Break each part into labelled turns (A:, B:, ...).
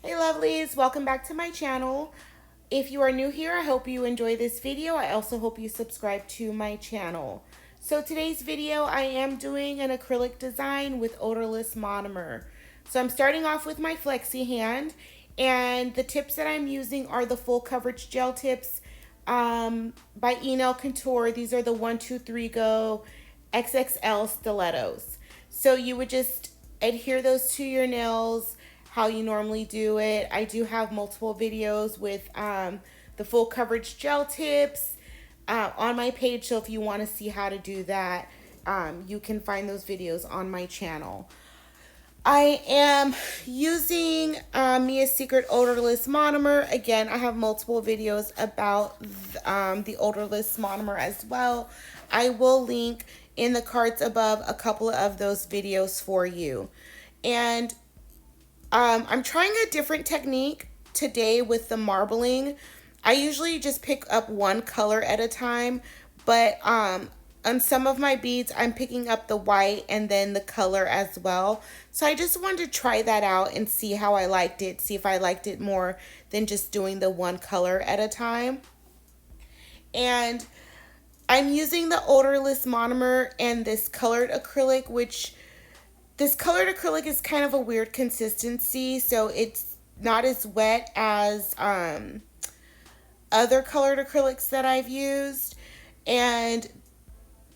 A: Hey lovelies, welcome back to my channel. If you are new here, I hope you enjoy this video. I also hope you subscribe to my channel. So today's video, I am doing an acrylic design with odorless monomer. So I'm starting off with my flexi hand, and the tips that I'm using are the full coverage gel tips by Contour. These are the 123 Go XXL Stilettos. So you would just adhere those to your nails how you normally do it. I do have multiple videos with the full coverage gel tips on my page, so if you want to see how to do that, you can find those videos on my channel. I am using Mia Secret Odorless Monomer. Again, I have multiple videos about the odorless monomer as well. I will link in the cards above a couple of those videos for you. And I'm trying a different technique today with the marbling. I usually just pick up one color at a time, but on some of my beads, I'm picking up the white and then the color as well. So I just wanted to try that out and see how I liked it, see if I liked it more than just doing the one color at a time. And I'm using the odorless monomer and this colored acrylic, which this colored acrylic is kind of a weird consistency, so it's not as wet as other colored acrylics that I've used. And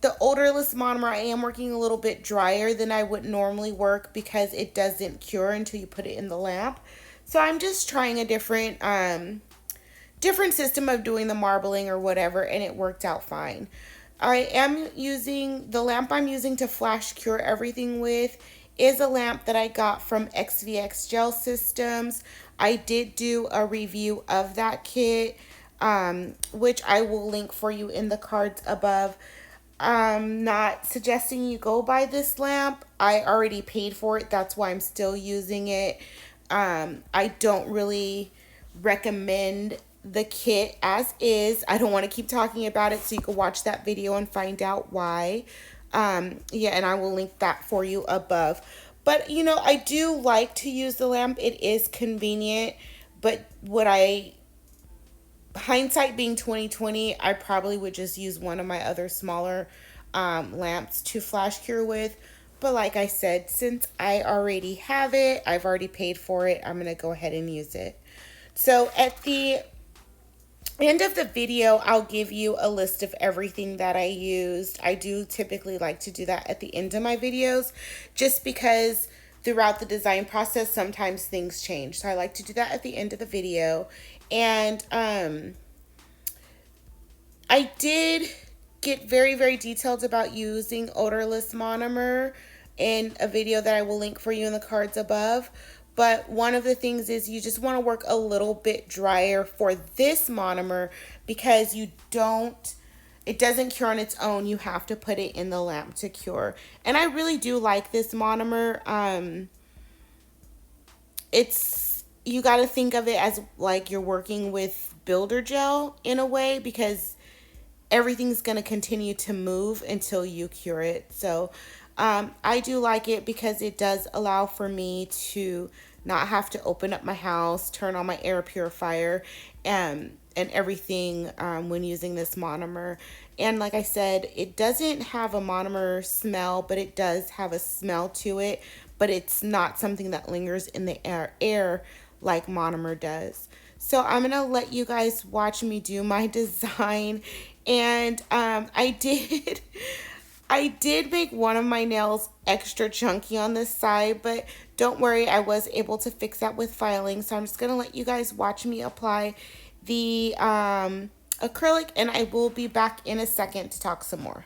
A: the odorless monomer, I am working a little bit drier than I would normally work because it doesn't cure until you put it in the lamp. So I'm just trying a different system of doing the marbling or whatever, and it worked out fine. I am using, the lamp I'm using to flash cure everything with is a lamp that I got from XVX Gel Systems. I did do a review of that kit, which I will link for you in the cards above. I'm not suggesting you go buy this lamp. I already paid for it. That's why I'm still using it. I don't really recommend the kit as is. I don't want to keep talking about it, so you can watch that video and find out why. Yeah, and I will link that for you above. But you know, I do like to use the lamp. It is convenient, but hindsight being 2020, I probably would just use one of my other smaller lamps to flash cure with. But like I said, since I already have it, I've already paid for it, I'm gonna go ahead and use it. So at the end of the video, I'll give you a list of everything that I used. I do typically like to do that at the end of my videos just because throughout the design process sometimes things change, so I like to do that at the end of the video. And I did get very detailed about using odorless monomer in a video that I will link for you in the cards above. But one of the things is you just want to work a little bit drier for this monomer because it doesn't cure on its own. You have to put it in the lamp to cure. And I really do like this monomer. You got to think of it as like you're working with builder gel in a way, because everything's going to continue to move until you cure it. So I do like it because it does allow for me to not have to open up my house, turn on my air purifier, and everything when using this monomer. And like I said, it doesn't have a monomer smell, but it does have a smell to it, but it's not something that lingers in the air like monomer does. So I'm going to let you guys watch me do my design. And I did make one of my nails extra chunky on this side, but don't worry, I was able to fix that with filing. So I'm just going to let you guys watch me apply the acrylic, and I will be back in a second to talk some more.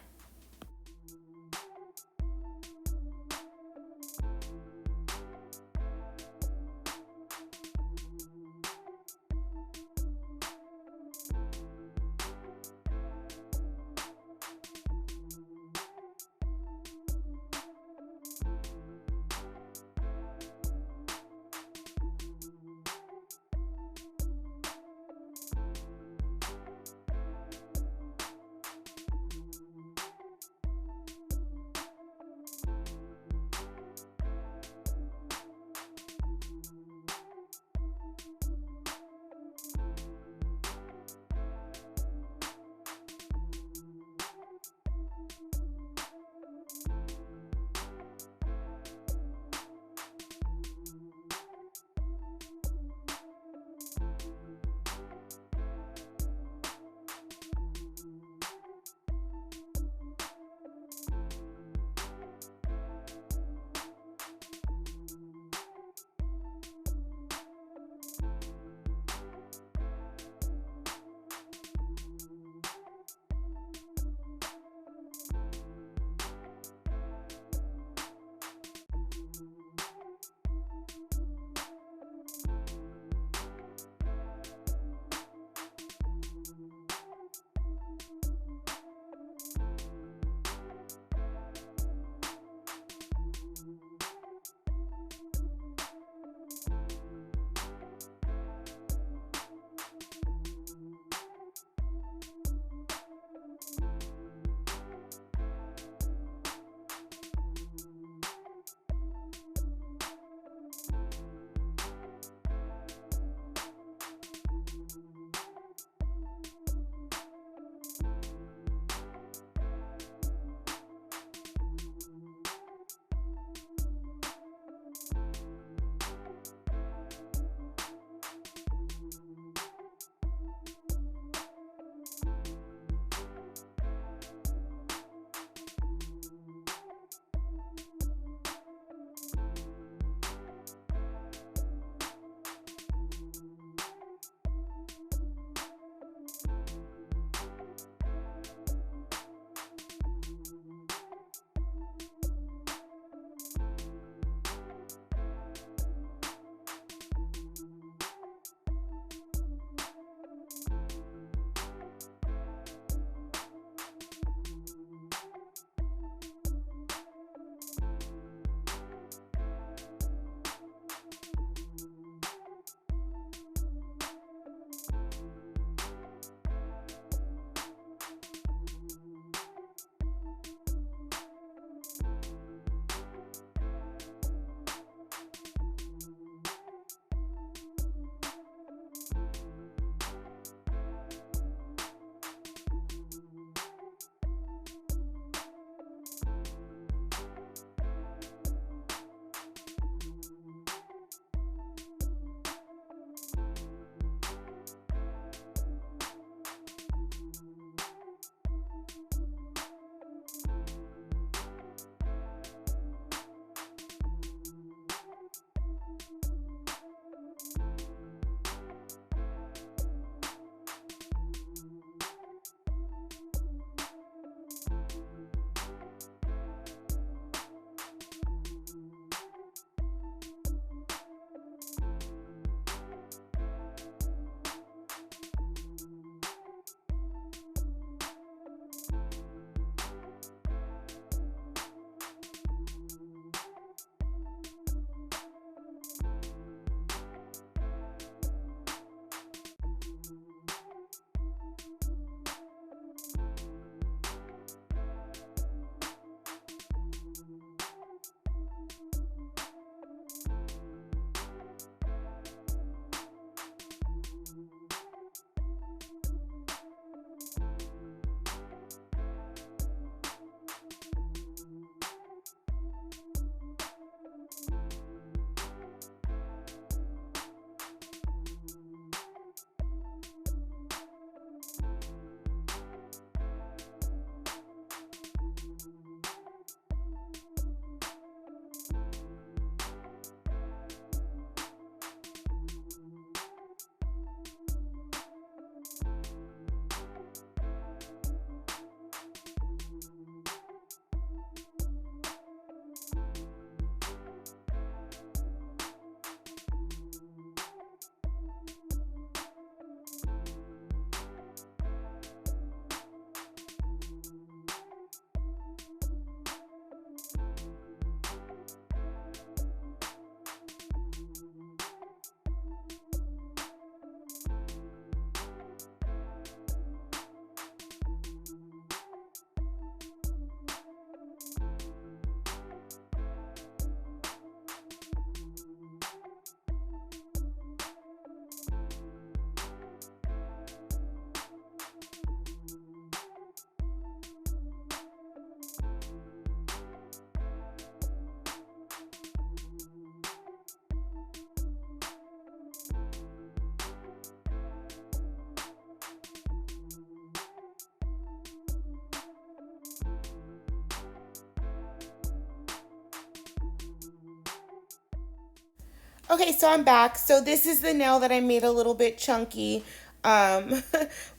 A: Okay, so I'm back. So this is the nail that I made a little bit chunky. Um,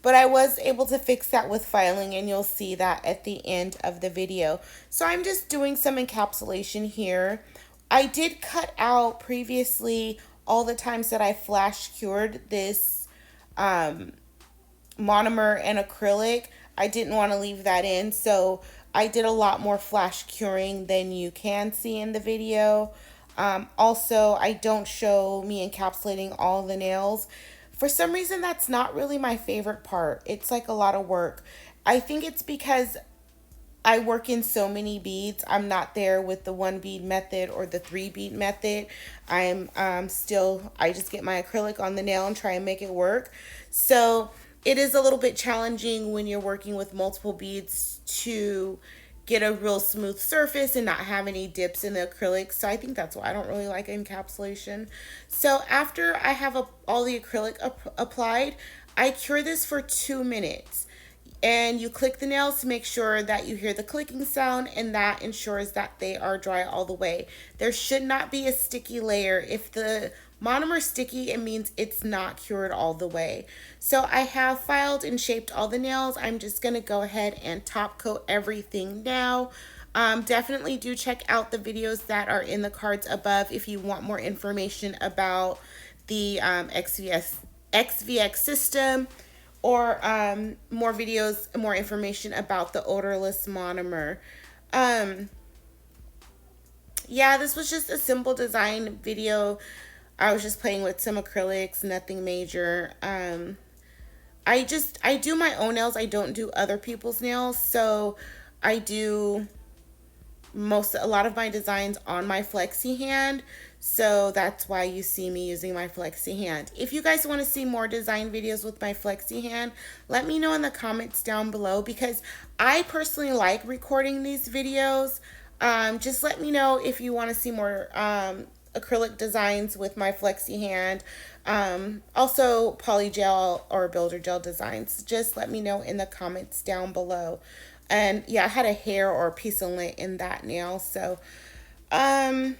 A: but I was able to fix that with filing, and you'll see that at the end of the video. So I'm just doing some encapsulation here. I did cut out previously all the times that I flash cured this monomer and acrylic. I didn't want to leave that in, so I did a lot more flash curing than you can see in the video. Also, I don't show me encapsulating all the nails. For some reason, that's not really my favorite part. It's like a lot of work. I think it's because I work in so many beads. I'm not there with the one bead method or the three bead method. I'm still, I just get my acrylic on the nail and try and make it work. So it is a little bit challenging when you're working with multiple beads to get a real smooth surface and not have any dips in the acrylic. So I think that's why I don't really like encapsulation. So after I have all the acrylic applied, I cure this for 2 minutes. And you click the nails to make sure that you hear the clicking sound, and that ensures that they are dry all the way. There should not be a sticky layer. If the monomer is sticky, it means it's not cured all the way. So I have filed and shaped all the nails. I'm just going to go ahead and top coat everything now. Definitely do check out the videos that are in the cards above if you want more information about the XVX system, or more videos, more information about the odorless monomer. Yeah, this was just a simple design video. I was just playing with some acrylics, nothing major. I do my own nails. I don't do other people's nails. So I do a lot of my designs on my flexi hand, so that's why you see me using my flexi hand. If you guys want to see more design videos with my flexi hand, let me know in the comments down below, because I personally like recording these videos. Just let me know if you want to see more acrylic designs with my flexi hand. Also poly gel or builder gel designs. Just let me know in the comments down below. And yeah, I had a hair or a piece of lint in that nail. So I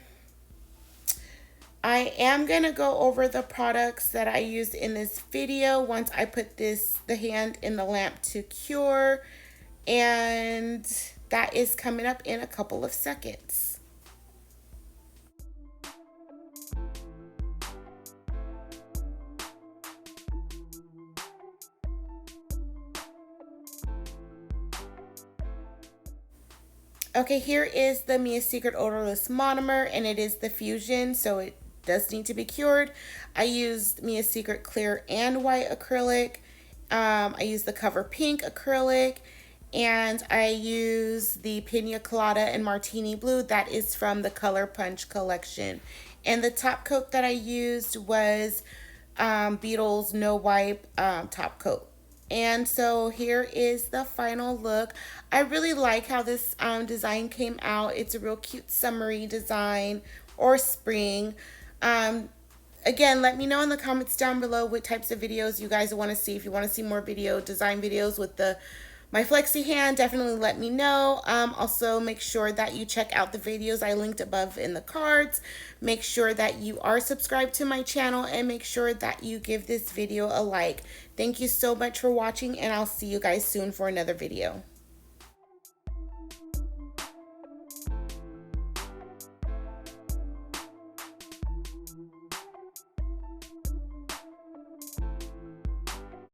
A: am gonna go over the products that I used in this video once I put the hand in the lamp to cure, and that is coming up in a couple of seconds. Okay, here is the Mia Secret Odorless Monomer, and it is the Fusion, so it does need to be cured. I used Mia Secret Clear and White Acrylic. I used the Cover Pink Acrylic, and I use the Pina Colada and Martini Blue. That is from the Color Punch collection. And the top coat that I used was Beetle's No Wipe top coat. And so here is the final look. I really like how this design came out. It's a real cute summery design, or spring. Again, let me know in the comments down below what types of videos you guys want to see. If you want to see more design videos with my flexi hand, definitely let me know. Also, make sure that you check out the videos I linked above in the cards. Make sure that you are subscribed to my channel, and make sure that you give this video a like. Thank you so much for watching, and I'll see you guys soon for another video.